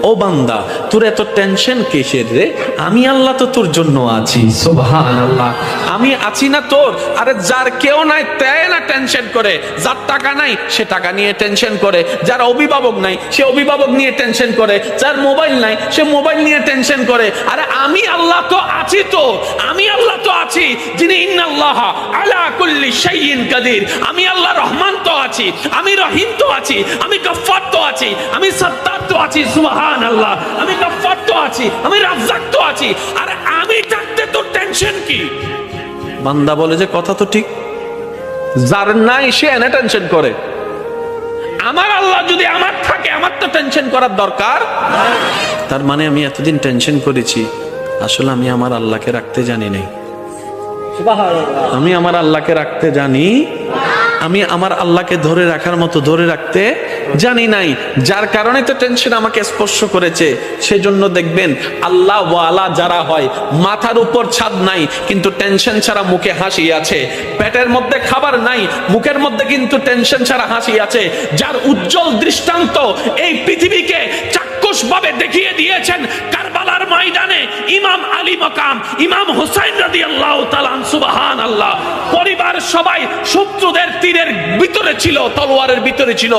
ও বান্দা, তোর এত টেনশন কিসের রে? আমি আল্লাহ তো তোর জন্য আছি। সুবহানাল্লাহ, আমি আছি না তোর? আরে যার কেউ নাই তাই না টেনশন করে, যার টাকা নাই সে টাকা নিয়ে টেনশন করে, যার অভিভাবক নাই সে অভিভাবক নিয়ে টেনশন করে, যার মোবাইল নাই সে মোবাইল নিয়ে টেনশন করে। আরে আমি আল্লাহ তো আছি, তো আমি আল্লাহ তো আছি যিনি ইন্নাল্লাহ আলা কুল্লি শাইইন কাদির। আমি আল্লাহ রহমান তো আছি, আমি রহিম তো আছি, আমি গফফার তো আছি, আমি সত্তার তো আছি। সুবহানাল্লাহ, আমি গফফার তো আছি, আমি রাজ্জাক তো আছি। আরে আমি থাকতে তোর টেনশন কি? বান্দা বলে যে কথা তো ঠিক, যার নাই সে এনে টেনশন করে। আমার আল্লাহ যদি আমার থাকে, আমার তো টেনশন করার দরকার। তার মানে আমি এতদিন টেনশন করেছি, আসলে আমি আমার আল্লাহকে রাখতে জানি নাই। আমি আমার আল্লাহকে রাখতে জানি, আমি আমার আল্লাহকে ধরে রাখার মতো ধরে রাখতে জানি নাই, যার কারণে তো টেনশন আমাকে স্পর্শ করেছে। সেজন্য দেখবেন আল্লাহ ওয়ালা যারা হয়, মাথার উপর ছাদ নাই কিন্তু টেনশন ছাড়া মুখে হাসি আছে, পেটের মধ্যে খাবার নাই মুখের মধ্যে কিন্তু টেনশন ছাড়া হাসি আছে, যার উজ্জ্বল দৃষ্টান্ত এই পৃথিবীকে চাক্ষুষ ভাবে দেখিয়ে দিয়েছেন কারবালার ময়দানে ইমাম আলী মাকাম ইমাম হুসাইন রাদিয়াল্লাহু তাআলা। সুবহানাল্লাহ, পরিবার সবাই শত্রুদের তীরের ভিতরে ছিল, তলোয়ারের ভিতরে ছিল,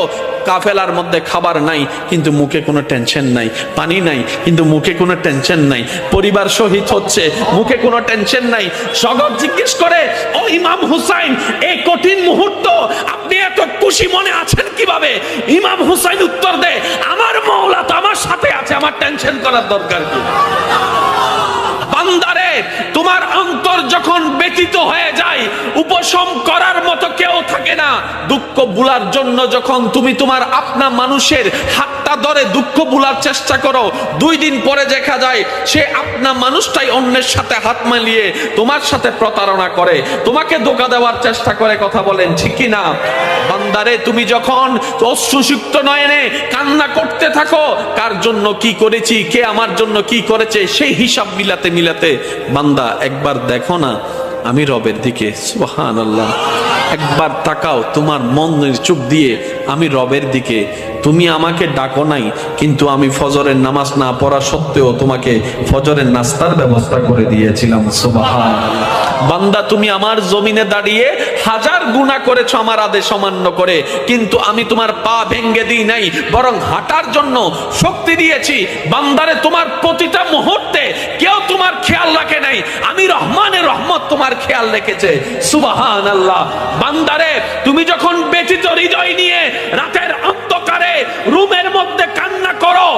কাফেলার মধ্যে খাবার নাই কিন্তু মুখে কোনো টেনশন নাই, পানি নাই কিন্তু মুখে কোনো টেনশন নাই, পরিবার শহীদ হচ্ছে মুখে কোনো টেনশন নাই। জগৎ জিজ্ঞেস করে, ও ইমাম হুসাইন, এই কঠিন মুহূর্ত আপনি এত খুশি মনে আছেন কিভাবে? ইমাম হুসাইন উত্তর দেয়, আমার মাওলা তো আমার সাথে আছে, আমার টেনশন করার দরকার কি? বান্দারে, তোমার অন্তর যখন ব্যথিত হয়ে যায়, উপশম করার মতো কেউ থাকে না। দুঃখ ভুলার জন্য যখন তুমি তোমার আপনা মানুষের হাতটা ধরে দুঃখ ভুলার চেষ্টা করো, 2 দিন পরে দেখা যায় সে আপনা মানুষটাই অন্যের সাথে হাত মিলিয়ে তোমার সাথে প্রতারণা করে, তোমাকে ধোঁকা দেওয়ার চেষ্টা করে। কথা বলেন ঠিক কি না? বান্দারে, তুমি যখন অশ্রুসিক্ত নয়নে কান্না করতে থাকো, কার জন্য কি করেছি, কে আমার জন্য কি করেছে, সেই হিসাব মিলাতে মিলাতে বান্দা একবার দেখো না আমি রবের দিকে। সুবহানাল্লাহ, একবার তাকাও তোমার মনের চোখ দিয়ে আমি রবের দিকে। তুমি আমাকে ডাকো নাই কিন্তু আমি ফজরের নামাজ না পড়া সত্ত্বেও তোমাকে ফজরের নাস্তার ব্যবস্থা করে দিয়েছিলাম। সুবহানাল্লাহ, বান্দা তুমি আমার জমিনে দাঁড়িয়ে 1000 গুনাহ করেছো আমার আদেশ অমান্য করে, কিন্তু আমি তোমার পা ভেঙে দিই নাই, বরং হাঁটার জন্য শক্তি দিয়েছি। বান্দারে, তোমার প্রতিটা মুহূর্তে কেউ তোমার খেয়াল রাখে নাই, আমি রহমানের রহমত তোমার খেয়াল রেখেছে। সুবহানাল্লাহ, বান্দারে, তুমি যখন ব্যথিত হৃদয় নিয়ে রাতের অন্ধকারে রুমের মধ্যে কান্না করো,